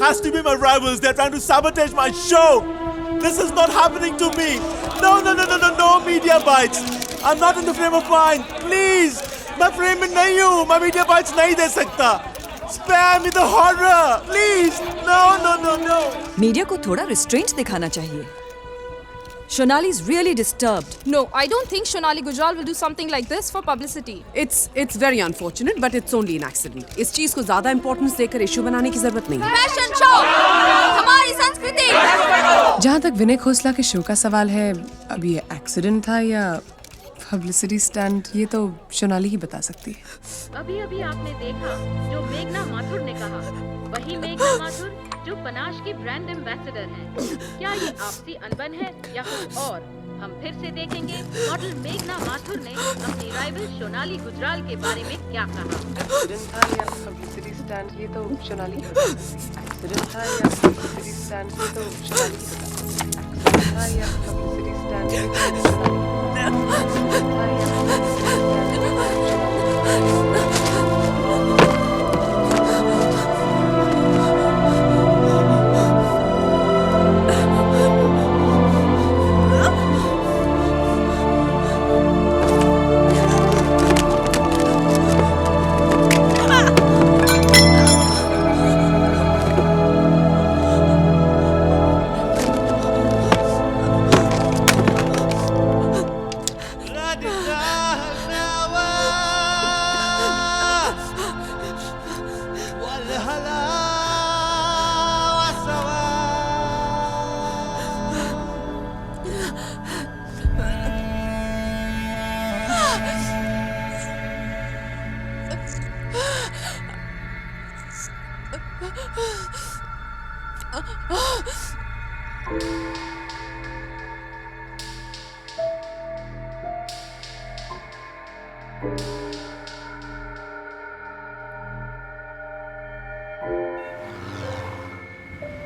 has to be my rivals. They're trying to sabotage my show. This is not happening to me. No media bites. I'm not in the frame of mind. Please. मैं frame में नहीं हूँ. मैं media bytes नहीं दे सकता. Spare me the horror. Please. No. Media को थोड़ा restraint दिखाना चाहिए. Shonali is really disturbed. No, I don't think Shonali Gujral will do something like this for publicity. It's very unfortunate, but it's only an accident. इस चीज को ज्यादा importance देकर issue बनाने की जरूरत नहीं है. Fashion show, हमारी संस्कृति. जहाँ तक विनय खोसला के शो का सवाल है, अब ये एक्सीडेंट था या पब्लिसिटी स्टंट, ये तो शोनाली ही बता सकती है. अभी आपने देखा जो मेघना माथुर ने कहा, वही मेघना माथुर जो पनाश की ब्रांड एम्बेसडर हैं. क्या ये आपसी अनबन है या कुछ और? हम फिर से देखेंगे मॉडल मेघना माथुर ने अपनी राइवल शोनाली गुजराल के बारे में क्या कहा. एक्सीडेंट था या पब्लिसिटी स्टंट, ये तो शोनाली ही बता सकती है. एक्सीडेंट था या पब्लिसिटी स्टंट, ये तो शोनाली ही बता सकती है. एक्सीडेंट था या पब्लिसिटी स्टंट, ये तो शोनाली ही बता सकती है.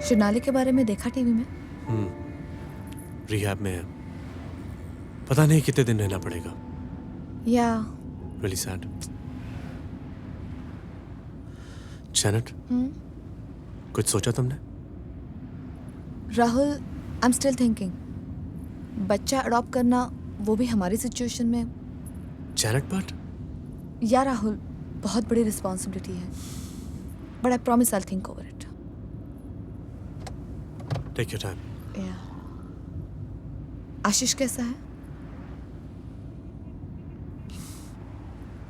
शोनाली के बारे में देखा टीवी में. रिहैब में है. पता नहीं कितने दिन रहना पड़ेगा. या Really sad. Janet, कुछ सोचा तुमने? Rahul, I am still thinking. बच्चा अडॉप्ट करना, वो भी हमारी सिचुएशन में. Janet, but या राहुल, बहुत बड़ी रिस्पॉन्सिबिलिटी है. But I promise I will think over it. take your time. या आशीष कैसा है?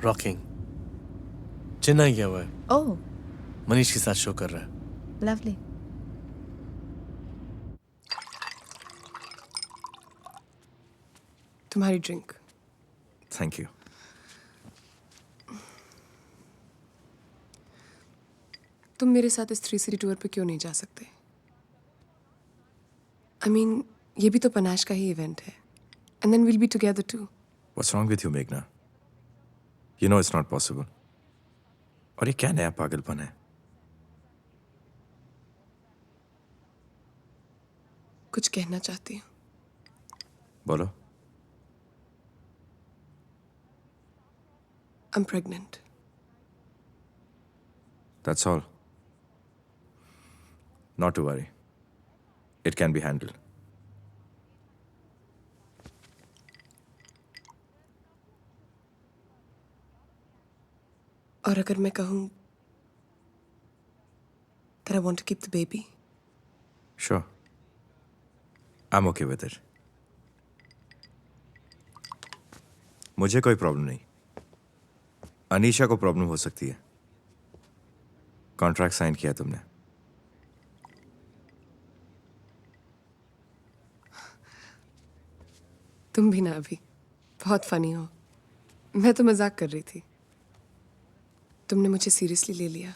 Rocking. चेन्नई गया हुआ है. ओह, मनीष के साथ शो कर रहा है. लवली. तुम्हारी ड्रिंक. Thank you. तुम मेरे साथ इस 3 सिटी टूर पे क्यों नहीं जा सकते? I mean, ये भी तो पनाश का ही इवेंट है. And then we'll be together too. What's wrong with you, Meghna? You know it's not possible. और ये क्या नया पागलपन है? कुछ कहना चाहती हूँ. बोलो. I'm pregnant. That's all. Not to worry. It can be handled. और अगर मैं कहूँ that I want to keep the baby? Sure. I'm okay with it. मुझे कोई प्रॉब्लम नहीं. अनीशा को प्रॉब्लम हो सकती है. कॉन्ट्रैक्ट साइन किया तुमने. तुम भी ना अभी बहुत फनी हो. मैं तो मजाक कर रही थी. तुमने मुझे सीरियसली ले लिया.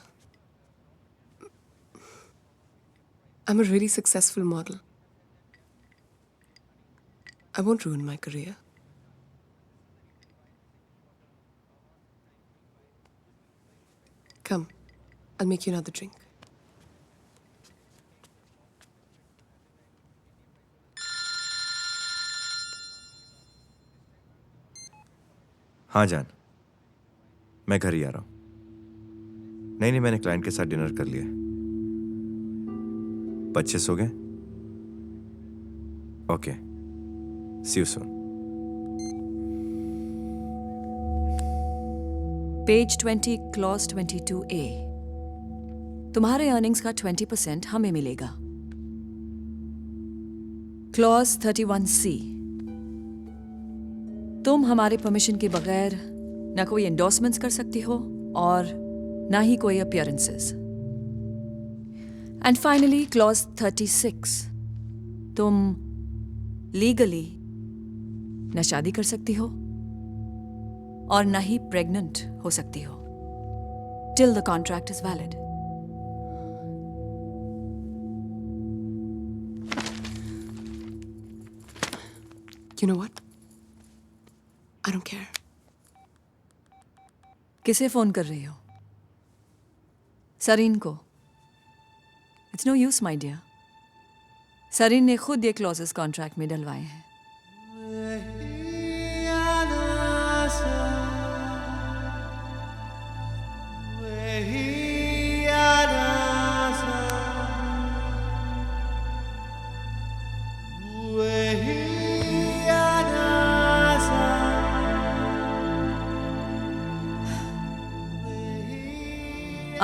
I'm a really successful model. I won't ruin my career. Come, I'll make you another drink. हाँ जान, मैं घर ही आ रहा हूँ. नहीं, मैंने क्लाइंट के साथ डिनर कर लिया. बच्चे सो गए? Okay, see you soon. Page 20 clause 22A। तुम्हारे अर्निंग्स का 20% हमें मिलेगा। Clause 31C। तुम हमारे परमिशन के बगैर ना कोई एंडोर्समेंट्स कर सकती हो और ना ही कोई अपीयरेंसेस। And finally clause 36। तुम लीगली ना शादी कर सकती हो और ना ही प्रेग्नेंट हो सकती हो till the contract is valid. You know what? I don't care. किसे फोन कर रही हो? सरीन को? It's no use my dear. Sarin ने खुद ये क्लॉजेस कॉन्ट्रैक्ट में डलवाए हैं।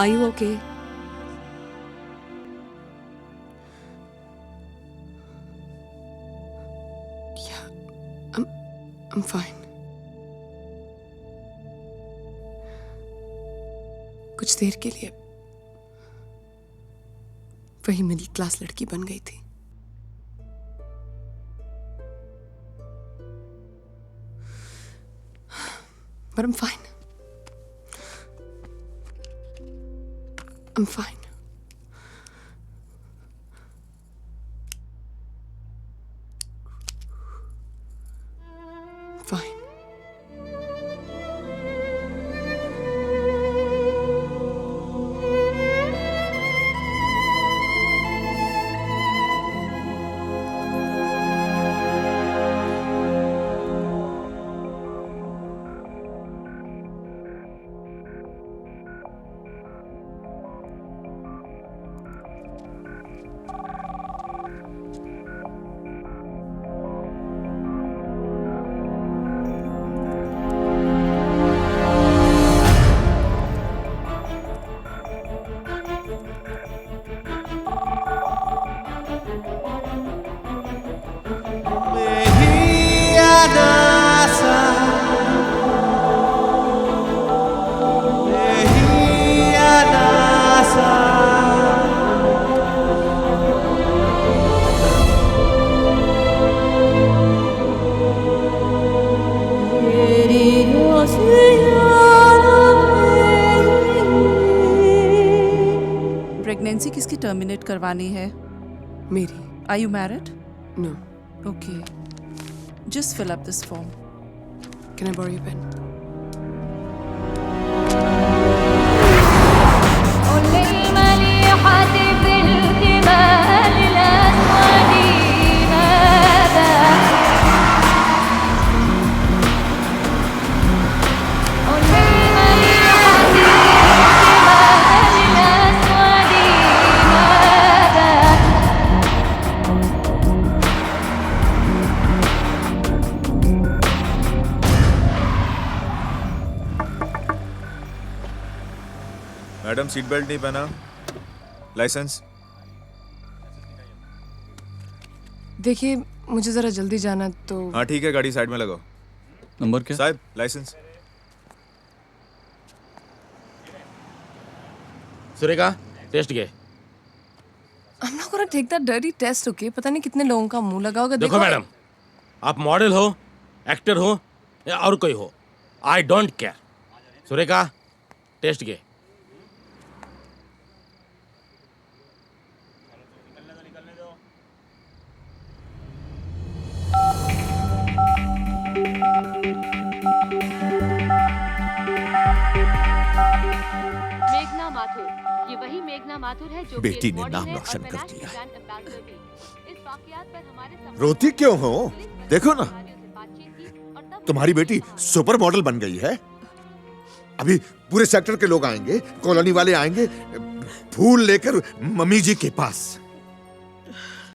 Are you okay? Yeah, I'm fine. कुछ देर के लिए वही मिडिल क्लास लड़की बन गई थी। But I'm fine. I'm fine. Fine. Pregnancy किसकी टर्मिनेट करवानी है? मेरी। Are you married? No. Okay. Just fill up this form. Can I borrow your pen? Madam seat belt नहीं पहना। लाइसेंस? देखिए मुझे जरा जल्दी जाना तो। हाँ ठीक है, गाड़ी साइड में लगाओ। नंबर क्या? साहब लाइसेंस। सुरेखा, टेस्ट के। I'm not gonna take that dirty test, okay? पता नहीं कितने लोगों का मुंह लगा होगा। देखो मैडम, आप मॉडल हो, एक्टर हो या और कोई हो, I don't care. Surekha, test के। मेघना माथुर, ये वही मेघना माथुर है जो बेटी कि ने मॉडल नाम है और रोशन कर पनास की दिया है। ब्रांड एम्बेसडर भी। इस वाकयात पर हमारे रोती क्यों हो? देखो ना, तुम्हारी बेटी सुपर मॉडल बन गई है। अभी पूरे सेक्टर के लोग आएंगे, कॉलोनी वाले आएंगे फूल लेकर मम्मी जी के पास।